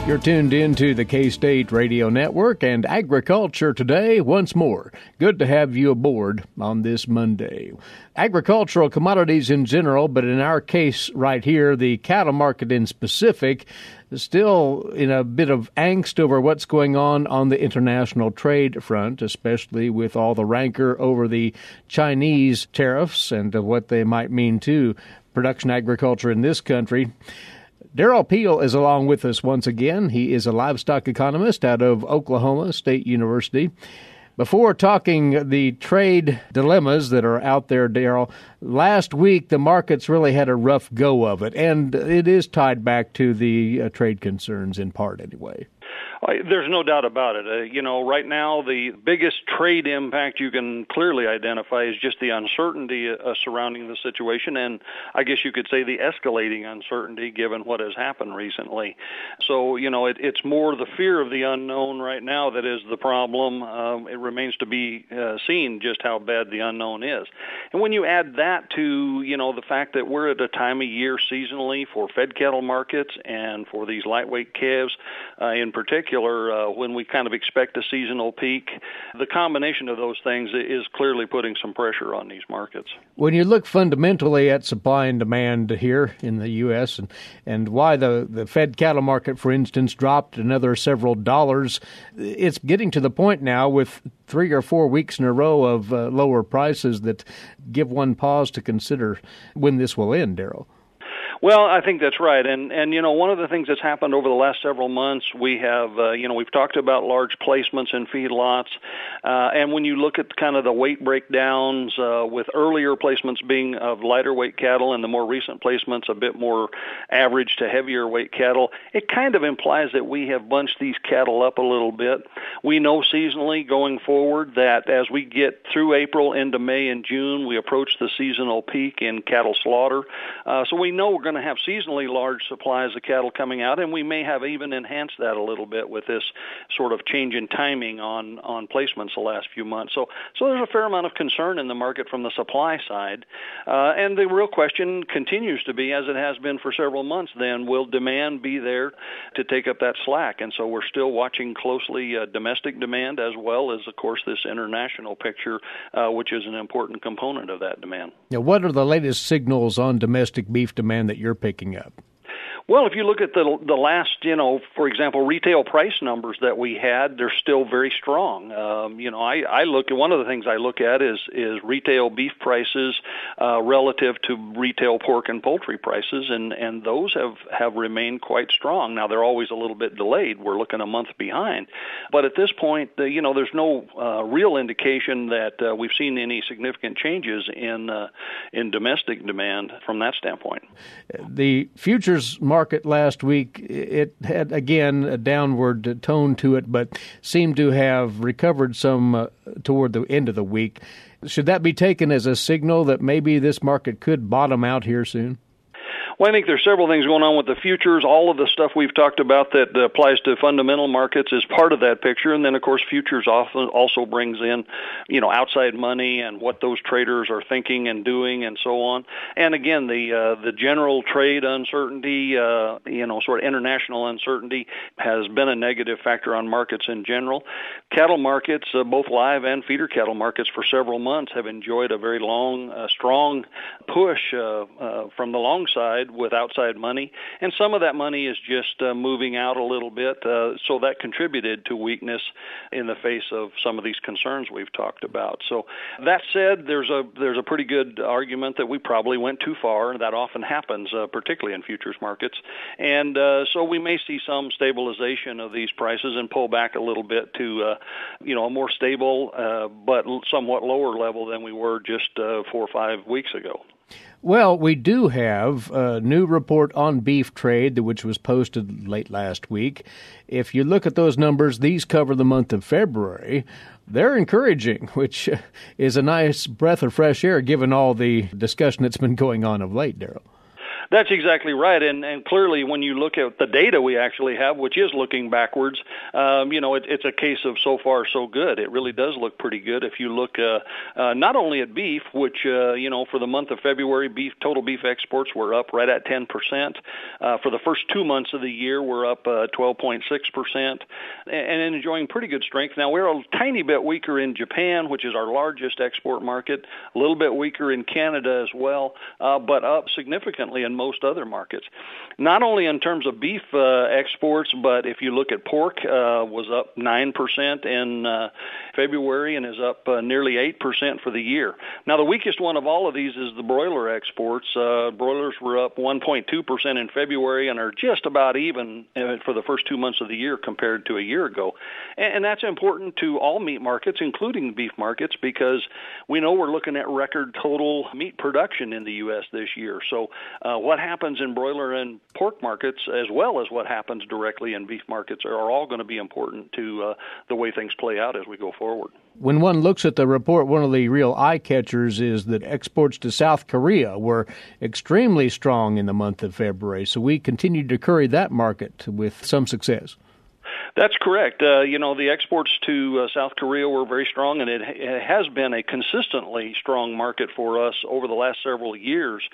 You're tuned into the K-State Radio Network and Agriculture Today once more. Good to have you aboard on this Monday. Agricultural commodities in general, but in our case right here, the cattle market in specific, is still in a bit of angst over what's going on the international trade front, especially with all the rancor over the Chinese tariffs and what they might mean to production agriculture in this country. Derrell Peel is along with us once again. He is a livestock economist out of Oklahoma State University. Before talking the trade dilemmas that are out there, Derrell, last week the markets really had a rough go of it, and it is tied back to the trade concerns in part anyway. There's no doubt about it. Right now, the biggest trade impact you can clearly identify is just the uncertainty surrounding the situation, and I guess you could say the escalating uncertainty given what has happened recently. So, it's more the fear of the unknown right now that is the problem. It remains to be seen just how bad the unknown is. And when you add that to, the fact that we're at a time of year seasonally for fed cattle markets and for these lightweight calves in particular, when we kind of expect a seasonal peak, the combination of those things is clearly putting some pressure on these markets. When you look fundamentally at supply and demand here in the U.S. and why the fed cattle market, for instance, dropped another several dollars, it's getting to the point now with 3 or 4 weeks in a row of lower prices that give one pause to consider when this will end, Derrell. Well, I think that's right. And one of the things that's happened over the last several months, we have, we've talked about large placements in feedlots. And when you look at kind of the weight breakdowns, with earlier placements being of lighter weight cattle and the more recent placements a bit more average to heavier weight cattle, it kind of implies that we have bunched these cattle up a little bit. We know seasonally going forward that as we get through April into May and June, we approach the seasonal peak in cattle slaughter. So we know we're going to have seasonally large supplies of cattle coming out, and we may have even enhanced that a little bit with this sort of change in timing on placements the last few months. So there's a fair amount of concern in the market from the supply side. And the real question continues to be, as it has been for several months then, will demand be there to take up that slack? And so we're still watching closely domestic demand as well as, of course, this international picture, which is an important component of that demand. Now, what are the latest signals on domestic beef demand that you're picking up? Well, if you look at the last, for example, retail price numbers that we had, they're still very strong. I look at one of the things I look at is retail beef prices relative to retail pork and poultry prices, and those have remained quite strong. Now, they're always a little bit delayed. We're looking a month behind. But at this point, there's no real indication that we've seen any significant changes in domestic demand from that standpoint. The futures market last week, it had, again, a downward tone to it, but seemed to have recovered some toward the end of the week. Should that be taken as a signal that maybe this market could bottom out here soon? Well, I think there's several things going on with the futures. All of the stuff we've talked about that applies to fundamental markets is part of that picture. And then, of course, futures often also brings in, outside money and what those traders are thinking and doing and so on. And again, the general trade uncertainty, sort of international uncertainty has been a negative factor on markets in general. Cattle markets, both live and feeder cattle markets for several months have enjoyed a very long, strong push from the long side with outside money, and some of that money is just moving out a little bit, so that contributed to weakness in the face of some of these concerns we've talked about. So that said, there's a pretty good argument that we probably went too far. That often happens, particularly in futures markets, and so we may see some stabilization of these prices and pull back a little bit to a more stable but somewhat lower level than we were just 4 or 5 weeks ago. Well, we do have a new report on beef trade, which was posted late last week. If you look at those numbers, these cover the month of February. They're encouraging, which is a nice breath of fresh air given all the discussion that's been going on of late, Derrell. That's exactly right, and clearly when you look at the data we actually have, which is looking backwards, it's a case of so far so good. It really does look pretty good. If you look not only at beef, which for the month of February, total beef exports were up right at 10%. For the first 2 months of the year, we're up 12.6%, and enjoying pretty good strength. Now we're a tiny bit weaker in Japan, which is our largest export market, a little bit weaker in Canada as well, but up significantly in most other markets. Not only in terms of beef exports, but if you look at pork, was up 9% in February and is up nearly 8% for the year. Now, the weakest one of all of these is the broiler exports. Broilers were up 1.2% in February and are just about even for the first 2 months of the year compared to a year ago. And that's important to all meat markets, including beef markets, because we know we're looking at record total meat production in the U.S. this year. So what happens in broiler and pork markets, as well as what happens directly in beef markets, are all going to be important to the way things play out as we go forward. When one looks at the report, one of the real eye-catchers is that exports to South Korea were extremely strong in the month of February. So we continued to curry that market with some success. That's correct. The exports to South Korea were very strong, and it has been a consistently strong market for us over the last several years.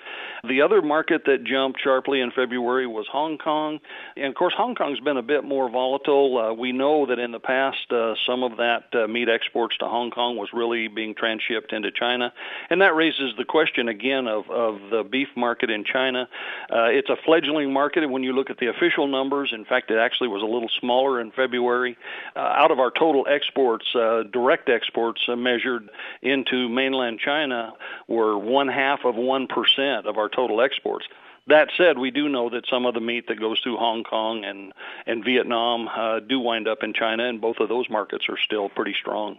The other market that jumped sharply in February was Hong Kong. And, of course, Hong Kong's been a bit more volatile. We know that in the past, some of that meat exports to Hong Kong was really being transshipped into China. And that raises the question again of the beef market in China. It's a fledgling market, and when you look at the official numbers, in fact, it actually was a little smaller in February. Out of our total exports, direct exports measured into mainland China were 0.5% of our total exports. That said, we do know that some of the meat that goes through Hong Kong and Vietnam do wind up in China, and both of those markets are still pretty strong.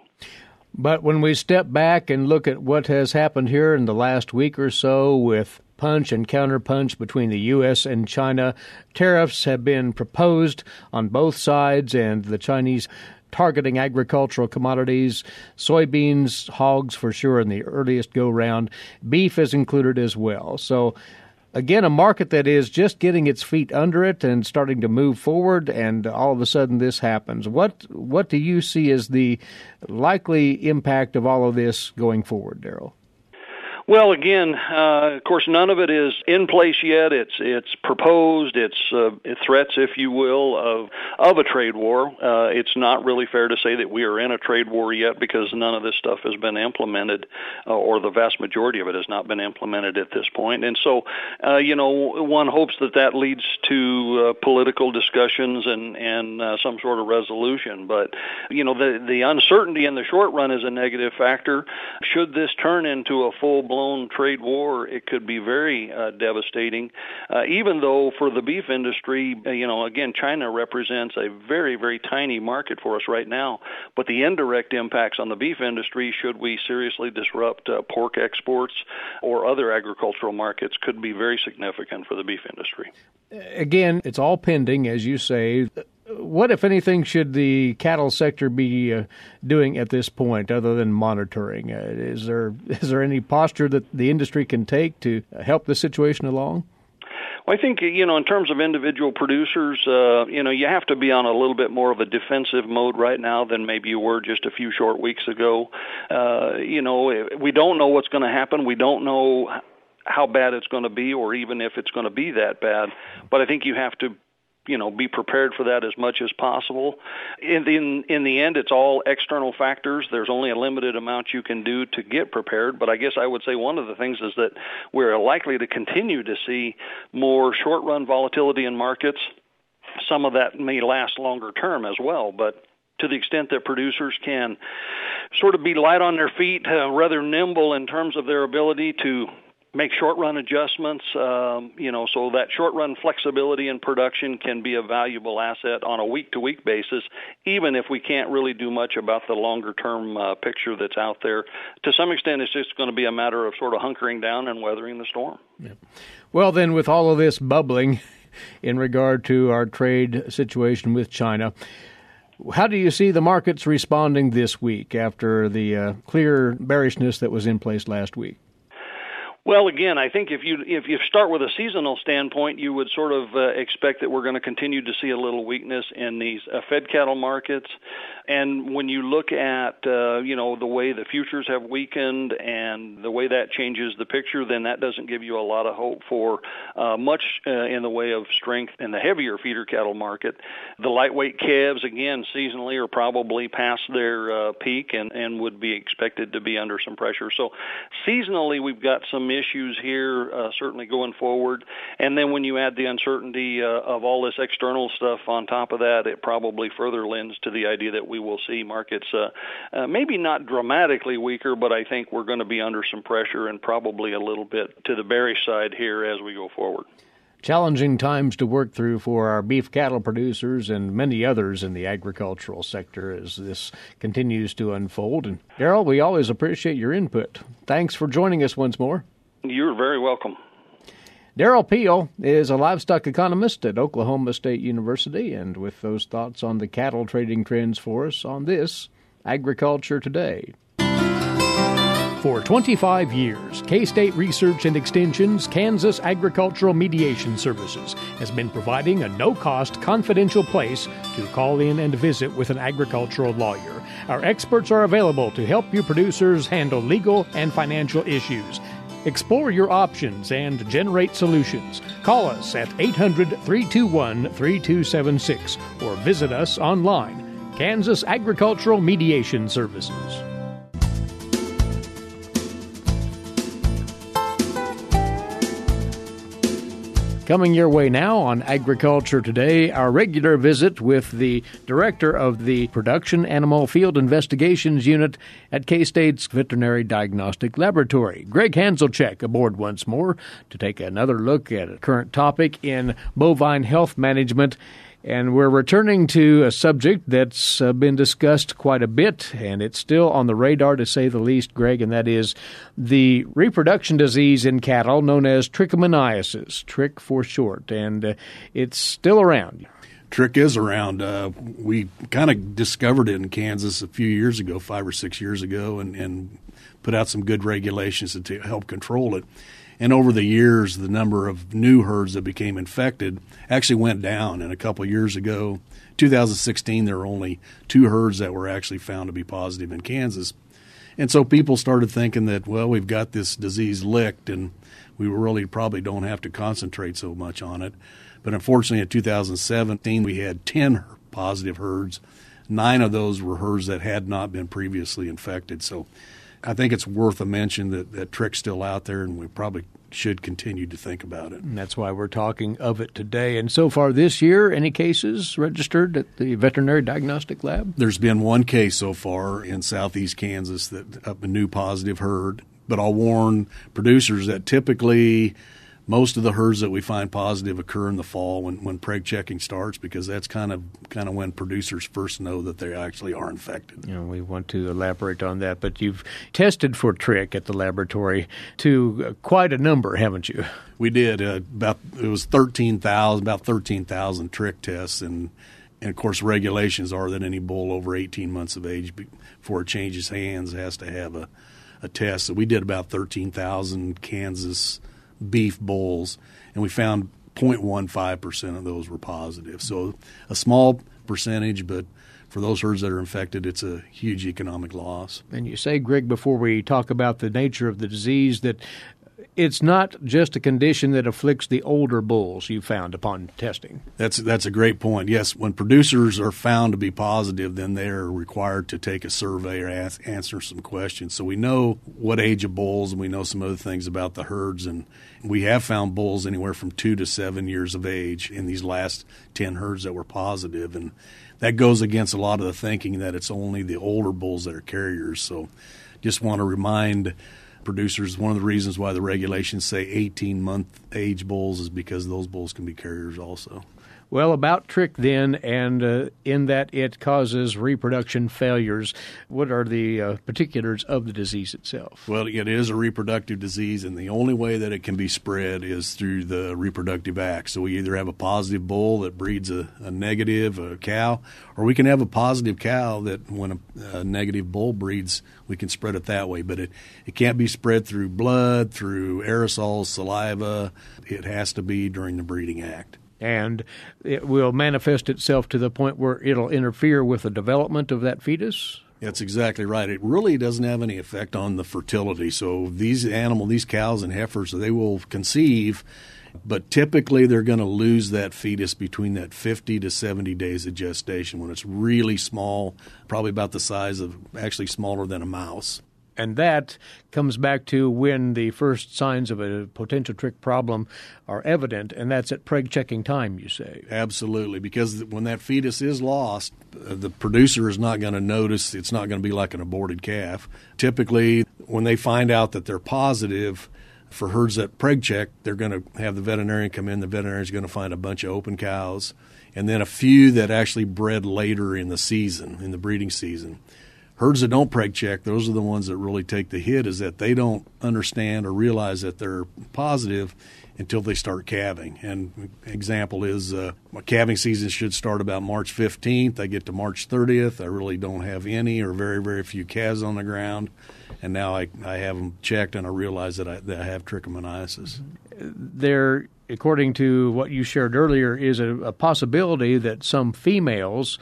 But when we step back and look at what has happened here in the last week or so with punch and counterpunch between the U.S. and China, tariffs have been proposed on both sides, and the Chinese targeting agricultural commodities, soybeans, hogs for sure in the earliest go-round. Beef is included as well. So, again, a market that is just getting its feet under it and starting to move forward, and all of a sudden this happens. What do you see as the likely impact of all of this going forward, Derrell? Well, again, of course, none of it is in place yet. It's proposed. It's threats, if you will, of a trade war. It's not really fair to say that we are in a trade war yet because none of this stuff has been implemented, or the vast majority of it has not been implemented at this point. And so, one hopes that leads to political discussions and some sort of resolution. But the uncertainty in the short run is a negative factor. Should this turn into a full-blown trade war, it could be very devastating, even though for the beef industry, again, China represents a very, very tiny market for us right now. But the indirect impacts on the beef industry, should we seriously disrupt pork exports or other agricultural markets, could be very significant for the beef industry. Again, it's all pending, as you say. What, if anything, should the cattle sector be doing at this point other than monitoring? Is there any posture that the industry can take to help the situation along? Well, I think, in terms of individual producers, you have to be on a little bit more of a defensive mode right now than maybe you were just a few short weeks ago. We don't know what's going to happen. We don't know how bad it's going to be, or even if it's going to be that bad. But I think you have to be prepared for that as much as possible. In the end, it's all external factors. There's only a limited amount you can do to get prepared. But I guess I would say one of the things is that we're likely to continue to see more short-run volatility in markets. Some of that may last longer term as well, but to the extent that producers can sort of be light on their feet, rather nimble in terms of their ability to make short-run adjustments, so that short-run flexibility in production can be a valuable asset on a week-to-week basis, even if we can't really do much about the longer-term picture that's out there. To some extent, it's just going to be a matter of sort of hunkering down and weathering the storm. Yeah. Well, then, with all of this bubbling in regard to our trade situation with China, how do you see the markets responding this week after the clear bearishness that was in place last week? Well, again, I think if you start with a seasonal standpoint, you would sort of expect that we're going to continue to see a little weakness in these fed cattle markets. And when you look at the way the futures have weakened and the way that changes the picture, then that doesn't give you a lot of hope for much in the way of strength in the heavier feeder cattle market. The lightweight calves, again, seasonally are probably past their peak and would be expected to be under some pressure. So seasonally, we've got some issues here, certainly going forward. And then when you add the uncertainty of all this external stuff on top of that, it probably further lends to the idea that we will see markets maybe not dramatically weaker, but I think we're going to be under some pressure and probably a little bit to the bearish side here as we go forward. Challenging times to work through for our beef cattle producers and many others in the agricultural sector as this continues to unfold. And Derrell, we always appreciate your input. Thanks for joining us once more. You're very welcome. Derrell Peel is a livestock economist at Oklahoma State University, and with those thoughts on the cattle trading trends for us on this Agriculture Today. For 25 years, K-State Research and Extension's Kansas Agricultural Mediation Services has been providing a no-cost, confidential place to call in and visit with an agricultural lawyer. Our experts are available to help you producers handle legal and financial issues. Explore your options and generate solutions. Call us at 800-321-3276 or visit us online. Kansas Agricultural Mediation Services. Coming your way now on Agriculture Today, our regular visit with the director of the Production Animal Field Investigations Unit at K-State's Veterinary Diagnostic Laboratory. Gregg Hanzlicek aboard once more to take another look at a current topic in bovine health management. And we're returning to a subject that's been discussed quite a bit, and it's still on the radar, to say the least, Gregg, and that is the reproduction disease in cattle known as trichomoniasis, trich for short, and it's still around. Trich is around. We kind of discovered it in Kansas a few years ago, 5 or 6 years ago, and put out some good regulations to help control it. And over the years, the number of new herds that became infected actually went down. And a couple of years ago, 2016, there were only 2 herds that were actually found to be positive in Kansas. And so people started thinking that, well, we've got this disease licked and we really probably don't have to concentrate so much on it. But unfortunately, in 2017, we had 10 positive herds. 9 of those were herds that had not been previously infected. So I think it's worth a mention that trich's still out there, and we probably should continue to think about it. And that's why we're talking of it today. And so far this year, any cases registered at the Veterinary Diagnostic Lab? There's been 1 case so far in southeast Kansas, that a new positive herd. But I'll warn producers that typically most of the herds that we find positive occur in the fall when preg checking starts, because that's kind of when producers first know that they actually are infected. We want to elaborate on that, but you've tested for trich at the laboratory to quite a number, haven't you? We did. About 13,000 trich tests, and of course regulations are that any bull over 18 months of age before it changes hands has to have a test. So we did about 13,000 Kansas beef bulls, and we found 0.15% of those were positive. So a small percentage, but for those herds that are infected, it's a huge economic loss. And you say, Gregg, before we talk about the nature of the disease, that it's not just a condition that afflicts the older bulls you found upon testing. That's a great point. Yes, when producers are found to be positive, then they're required to take a survey or answer some questions. So we know what age of bulls, and we know some other things about the herds. And we have found bulls anywhere from 2 to 7 years of age in these last 10 herds that were positive. And that goes against a lot of the thinking that it's only the older bulls that are carriers. So just want to remind producers, one of the reasons why the regulations say 18-month age bulls is because those bulls can be carriers also. Well, about trich then, and in that it causes reproduction failures, what are the particulars of the disease itself? Well, it is a reproductive disease, and the only way that it can be spread is through the reproductive act. So we either have a positive bull that breeds a negative a cow, or we can have a positive cow that when a negative bull breeds, we can spread it that way. But it can't be spread through blood, through aerosols, saliva. It has to be during the breeding act. And it will manifest itself to the point where it'll interfere with the development of that fetus? That's exactly right. It really doesn't have any effect on the fertility. So these cows and heifers, they will conceive, but typically they're going to lose that fetus between that 50 to 70 days of gestation when it's really small, probably about the size of, actually smaller than a mouse. And that comes back to when the first signs of a potential trich problem are evident, and that's at preg checking time, you say. Absolutely, because when that fetus is lost, the producer is not going to notice. It's not going to be like an aborted calf. Typically, when they find out that they're positive for herds that preg check, they're going to have the veterinarian come in. The veterinarian is going to find a bunch of open cows, and then a few that actually bred later in the season, in the breeding season. Herds that don't preg check, those are the ones that really take the hit, is that they don't understand or realize that they're positive until they start calving. And example is my calving season should start about March 15th. I get to March 30th. I really don't have any or very, very few calves on the ground. And now I have them checked, and I realize that I have trichomoniasis. There, according to what you shared earlier, is a possibility that some females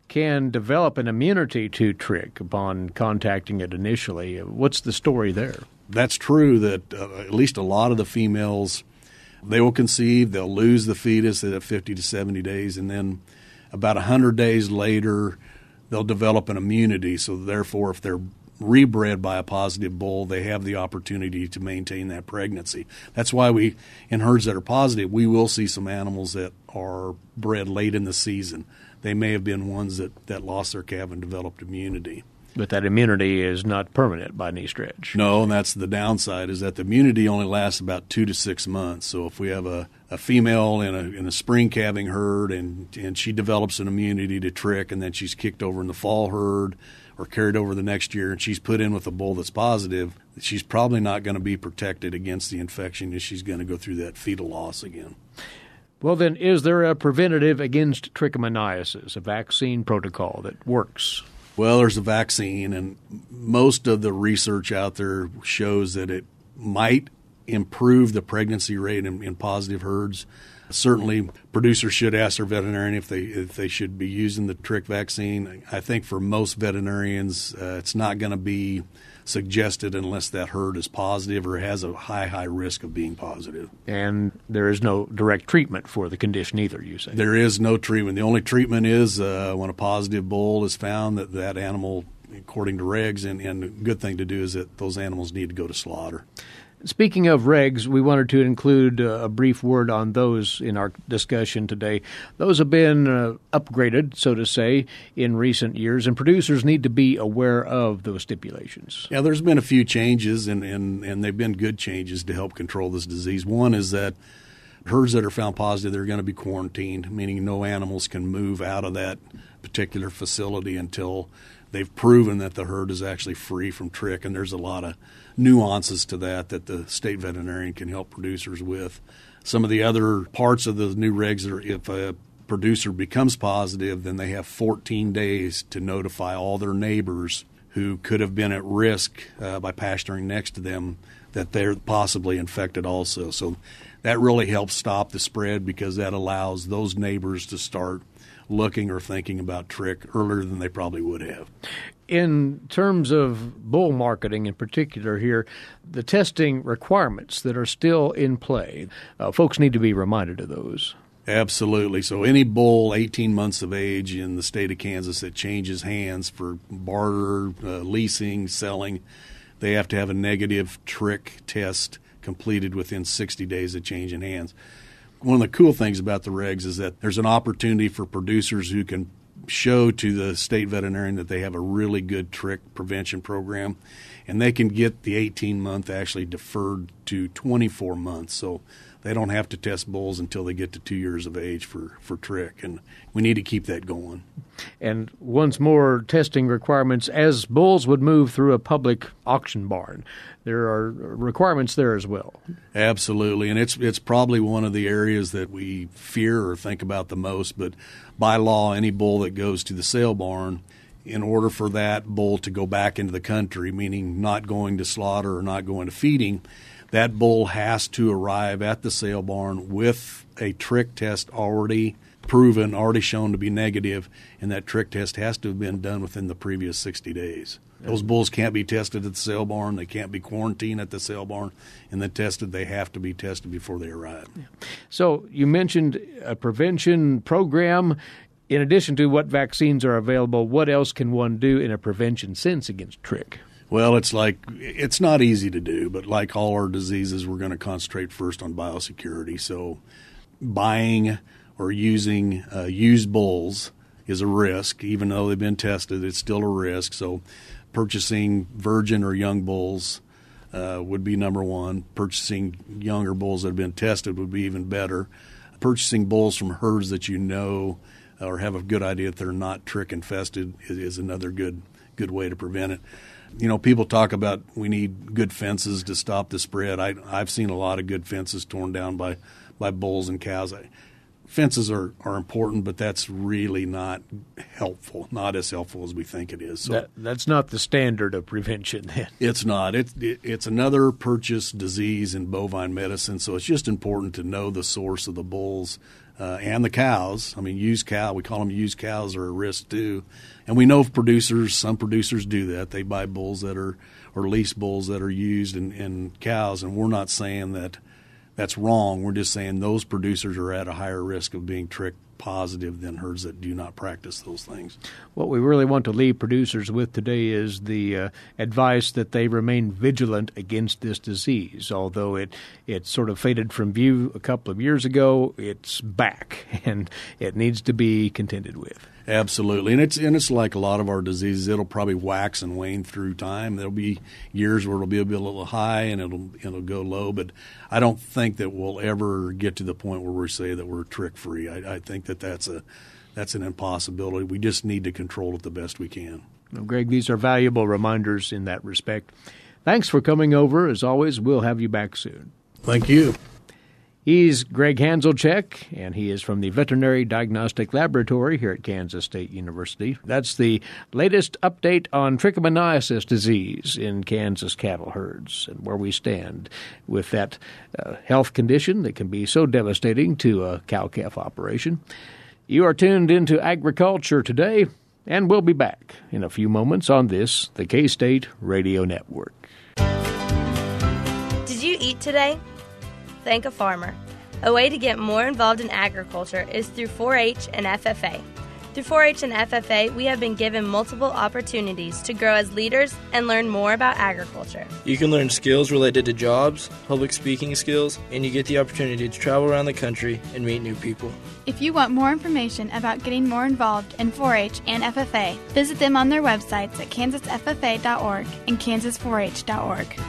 can develop an immunity to trich upon contacting it initially. What's the story there? That's true that at least a lot of the females, they will conceive, they'll lose the fetus at 50 to 70 days, and then about 100 days later, they'll develop an immunity. So therefore, if they're rebred by a positive bull, they have the opportunity to maintain that pregnancy. That's why in herds that are positive, we will see some animals that are bred late in the season. They may have been ones that lost their calf and developed immunity. But that immunity is not permanent by any stretch. No, and that's the downside, is that the immunity only lasts about 2 to 6 months. So if we have a female in a spring calving herd and she develops an immunity to trich, and then she's kicked over in the fall herd or carried over the next year, and she's put in with a bull that's positive, she's probably not going to be protected against the infection, and she's going to go through that fetal loss again. Well, then, is there a preventative against trichomoniasis, a vaccine protocol that works? Well, there's a vaccine, and most of the research out there shows that it might improve the pregnancy rate in positive herds. Certainly, producers should ask their veterinarian if they should be using the trich vaccine. I think for most veterinarians, it's not going to be suggested unless that herd is positive or has a high risk of being positive. And there is no direct treatment for the condition either, you say? There is no treatment. The only treatment is when a positive bull is found, that animal, according to regs, and a good thing to do is that those animals need to go to slaughter. Speaking of regs, we wanted to include a brief word on those in our discussion today. Those have been upgraded, so to say, in recent years, and producers need to be aware of those stipulations. Yeah, there's been a few changes, and they've been good changes to help control this disease. One is that herds that are found positive, they're going to be quarantined, meaning no animals can move out of that particular facility until they've proven that the herd is actually free from trich, and there's a lot of nuances to that the state veterinarian can help producers with. Some of the other parts of the new regs are if a producer becomes positive, then they have 14 days to notify all their neighbors who could have been at risk by pasturing next to them that they're possibly infected also. So that really helps stop the spread, because that allows those neighbors to start looking or thinking about trich earlier than they probably would have. In terms of bull marketing in particular here, the testing requirements that are still in play, folks need to be reminded of those. Absolutely. So any bull 18 months of age in the state of Kansas that changes hands for barter, leasing, selling, they have to have a negative trich test completed within 60 days of changing hands. One of the cool things about the regs is that there's an opportunity for producers who can show to the state veterinarian that they have a really good trich prevention program, and they can get the 18-month actually deferred to 24 months. So they don't have to test bulls until they get to 2 years of age for trich, and we need to keep that going. And once more, testing requirements as bulls would move through a public auction barn. There are requirements there as well. Absolutely, and it's probably one of the areas that we fear or think about the most, but by law, any bull that goes to the sale barn, in order for that bull to go back into the country, meaning not going to slaughter or not going to feeding, that bull has to arrive at the sale barn with a trich test already proven, already shown to be negative, and that trich test has to have been done within the previous 60 days. Those bulls can't be tested at the sale barn. They can't be quarantined at the sale barn. And then tested, they have to be tested before they arrive. So you mentioned a prevention program. In addition to what vaccines are available, what else can one do in a prevention sense against trich? Well, it's not easy to do, but like all our diseases, we're going to concentrate first on biosecurity. So buying or using used bulls is a risk. Even though they've been tested, it's still a risk. So purchasing virgin or young bulls would be number one. Purchasing younger bulls that have been tested would be even better. Purchasing bulls from herds that you know or have a good idea that they're not trich infested is another good way to prevent it. You know, people talk about we need good fences to stop the spread. I've seen a lot of good fences torn down by bulls and cows. Fences are important, but that's really not helpful, not as helpful as we think it is. So that's not the standard of prevention then. It's not. It's another purchased disease in bovine medicine, so it's just important to know the source of the bulls and the cows. I mean, we call them used cows are a risk too. And we know some producers do that. They buy bulls or lease bulls that are used in cows, and we're not saying that that's wrong. We're just saying those producers are at a higher risk of being trich positive than herds that do not practice those things. What we really want to leave producers with today is the advice that they remain vigilant against this disease. Although it sort of faded from view a couple of years ago, it's back, and it needs to be contended with. Absolutely, and it's like a lot of our diseases. It'll probably wax and wane through time. There'll be years where it'll be a little high and it'll go low, but I don't think that we'll ever get to the point where we say that we're trich free. I think that's an impossibility. We just need to control it the best we can. Well, Gregg, these are valuable reminders in that respect. Thanks for coming over. As always, we'll have you back soon. Thank you. He's Gregg Hanzlicek, and he is from the Veterinary Diagnostic Laboratory here at Kansas State University. That's the latest update on trichomoniasis disease in Kansas cattle herds and where we stand with that health condition that can be so devastating to a cow-calf operation. You are tuned into Agriculture Today, and we'll be back in a few moments on this, the K-State Radio Network. Did you eat today? Thank a farmer. A way to get more involved in agriculture is through 4-H and FFA. Through 4-H and FFA, we have been given multiple opportunities to grow as leaders and learn more about agriculture. You can learn skills related to jobs, public speaking skills, and you get the opportunity to travel around the country and meet new people. If you want more information about getting more involved in 4-H and FFA, visit them on their websites at kansasffa.org and kansas4h.org.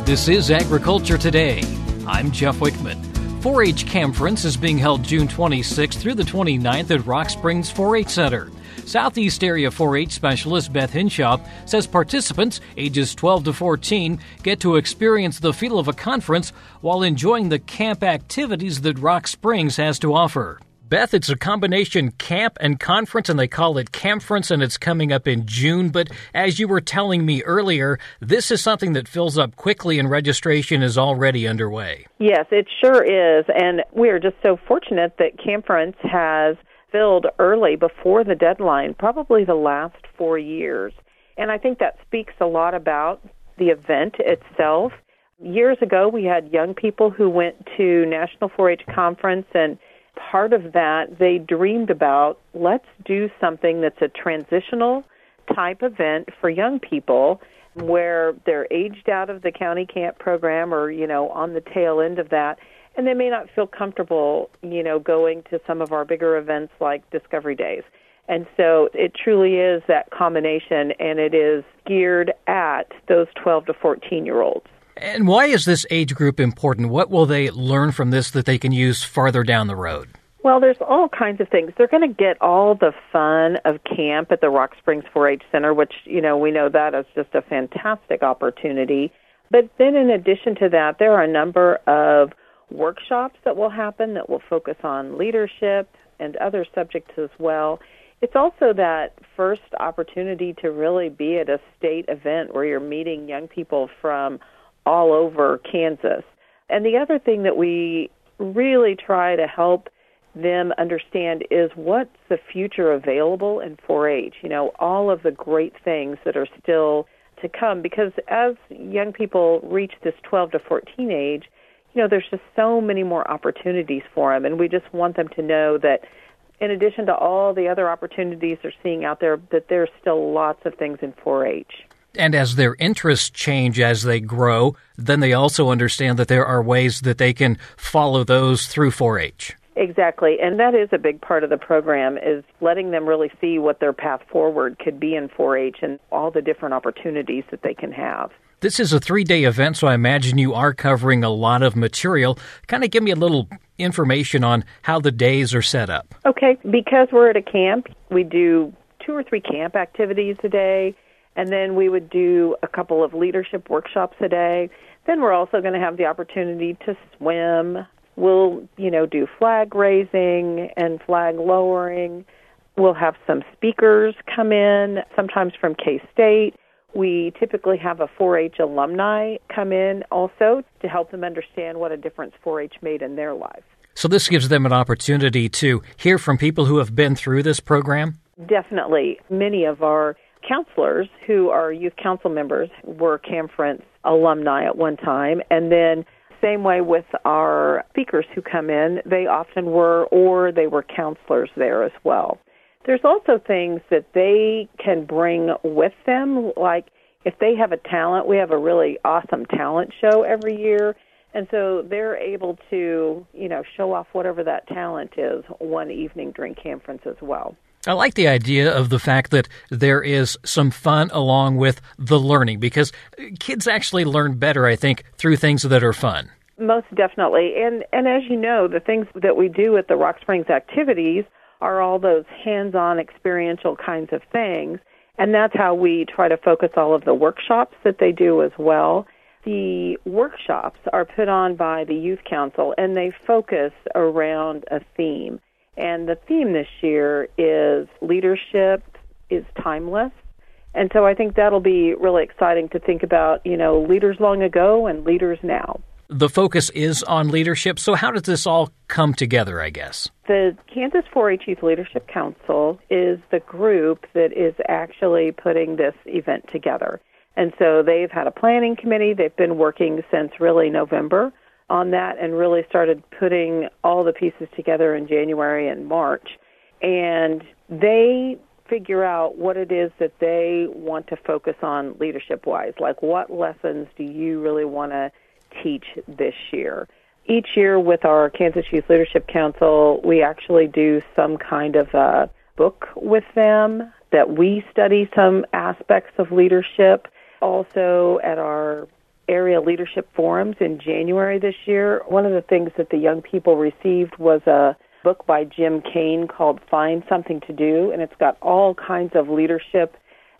This is Agriculture Today. I'm Jeff Wickman. 4-H Campference is being held June 26th through the 29th at Rock Springs 4-H Center. Southeast Area 4-H specialist Beth Hinshaw says participants ages 12 to 14 get to experience the feel of a conference while enjoying the camp activities that Rock Springs has to offer. Beth, it's a combination camp and conference, and they call it Campference, and it's coming up in June. But as you were telling me earlier, this is something that fills up quickly, and registration is already underway. Yes, it sure is, and we are just so fortunate that Campference has filled early before the deadline, probably the last 4 years. And I think that speaks a lot about the event itself. Years ago, we had young people who went to National 4-H Conference, and part of that, they dreamed about, let's do something that's a transitional type event for young people where they're aged out of the county camp program or, on the tail end of that, and they may not feel comfortable, going to some of our bigger events like Discovery Days. And so it truly is that combination, and it is geared at those 12 to 14-year-olds. And why is this age group important? What will they learn from this that they can use farther down the road? Well, there's all kinds of things. They're going to get all the fun of camp at the Rock Springs 4-H Center, which, we know that is just a fantastic opportunity. But then in addition to that, there are a number of workshops that will happen that will focus on leadership and other subjects as well. It's also that first opportunity to really be at a state event where you're meeting young people from all over Kansas. And the other thing that we really try to help them understand is what's the future available in 4-H, all of the great things that are still to come. Because as young people reach this 12 to 14 age, there's just so many more opportunities for them. And we just want them to know that in addition to all the other opportunities they're seeing out there, that there's still lots of things in 4-H. And as their interests change as they grow, then they also understand that there are ways that they can follow those through 4-H. Exactly, and that is a big part of the program, is letting them really see what their path forward could be in 4-H and all the different opportunities that they can have. This is a 3-day event, so I imagine you are covering a lot of material. Kind of give me a little information on how the days are set up. Okay, because we're at a camp, we do 2 or 3 camp activities a day, and then we would do a couple of leadership workshops a day. Then we're also going to have the opportunity to swim. We'll, do flag raising and flag lowering. We'll have some speakers come in, sometimes from K-State. We typically have a 4-H alumni come in also to help them understand what a difference 4-H made in their life. So this gives them an opportunity to hear from people who have been through this program? Definitely. Many of our counselors who are youth council members were Campference alumni at one time, and then same way with our speakers who come in, they often were, or they were counselors there as well. There's also things that they can bring with them, like if they have a talent, we have a really awesome talent show every year, and so they're able to, show off whatever that talent is one evening during Campference as well. I like the idea of the fact that there is some fun along with the learning, because kids actually learn better, I think, through things that are fun. Most definitely. And as you know, the things that we do at the Rock Springs activities are all those hands-on experiential kinds of things, and that's how we try to focus all of the workshops that they do as well. The workshops are put on by the Youth Council, and they focus around a theme. And the theme this year is leadership is timeless. And so I think that'll be really exciting to think about, leaders long ago and leaders now. The focus is on leadership. So how does this all come together, I guess? The Kansas 4-H Youth Leadership Council is the group that is actually putting this event together. And so they've had a planning committee. They've been working since really November on that and really started putting all the pieces together in January and March. And they figure out what it is that they want to focus on leadership-wise. Like, what lessons do you really want to teach this year? Each year with our Kansas Youth Leadership Council, we actually do some kind of a book with them that we study some aspects of leadership. Also at our area leadership forums in January this year, one of the things that the young people received was a book by Jim Kane called Find Something to Do, and it's got all kinds of leadership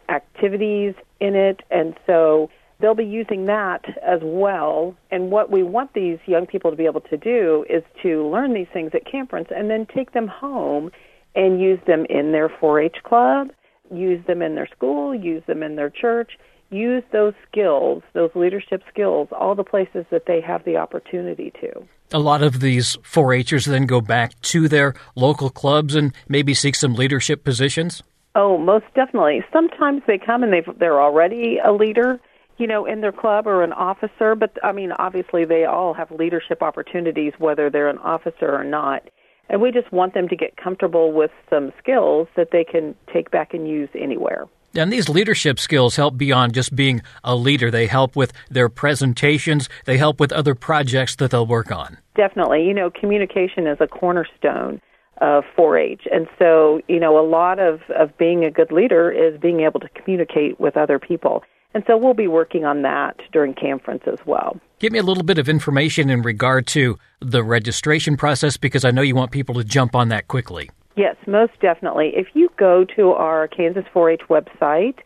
activities in it, and so they'll be using that as well. And what we want these young people to be able to do is to learn these things at Campference and then take them home and use them in their 4-H club, use them in their school, use them in their church, use those skills, those leadership skills, all the places that they have the opportunity to. A lot of these 4-Hers then go back to their local clubs and maybe seek some leadership positions? Oh, most definitely. Sometimes they come and they're already a leader, in their club or an officer, but, obviously they all have leadership opportunities, whether they're an officer or not. And we just want them to get comfortable with some skills that they can take back and use anywhere. And these leadership skills help beyond just being a leader. They help with their presentations. They help with other projects that they'll work on. Definitely. Communication is a cornerstone of 4-H. And so, a lot of being a good leader is being able to communicate with other people. And so we'll be working on that during Campference as well. Give me a little bit of information in regard to the registration process, because I know you want people to jump on that quickly. Yes, most definitely. If you go to our Kansas 4-H website,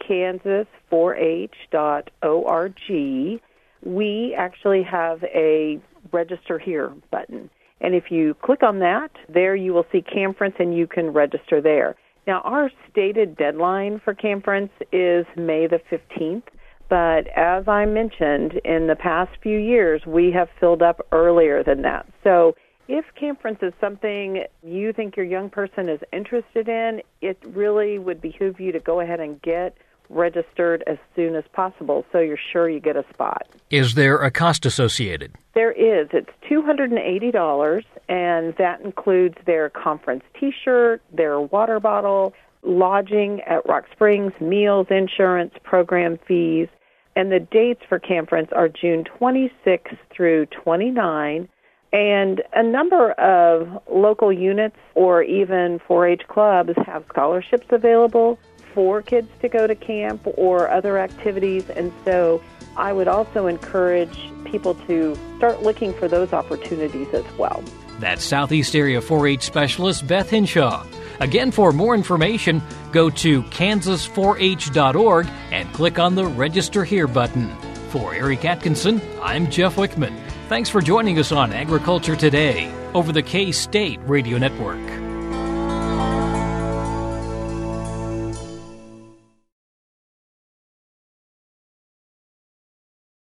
kansas4h.org, we actually have a Register Here button. And if you click on that, there you will see Campference and you can register there. Now, our stated deadline for Campference is May the 15th, but as I mentioned, in the past few years, we have filled up earlier than that. So if Campference is something you think your young person is interested in, it really would behoove you to go ahead and get registered as soon as possible so you're sure you get a spot. Is there a cost associated? There is. It's $280, and that includes their conference T-shirt, their water bottle, lodging at Rock Springs, meals, insurance, program fees, and the dates for Campference are June 26 through 29, and a number of local units or even 4-H clubs have scholarships available for kids to go to camp or other activities, and so I would also encourage people to start looking for those opportunities as well. That's Southeast Area 4-H Specialist Beth Hinshaw. Again, for more information, go to kansas4h.org and click on the Register Here button. For Eric Atkinson, I'm Jeff Wickman. Thanks for joining us on Agriculture Today over the K-State Radio Network.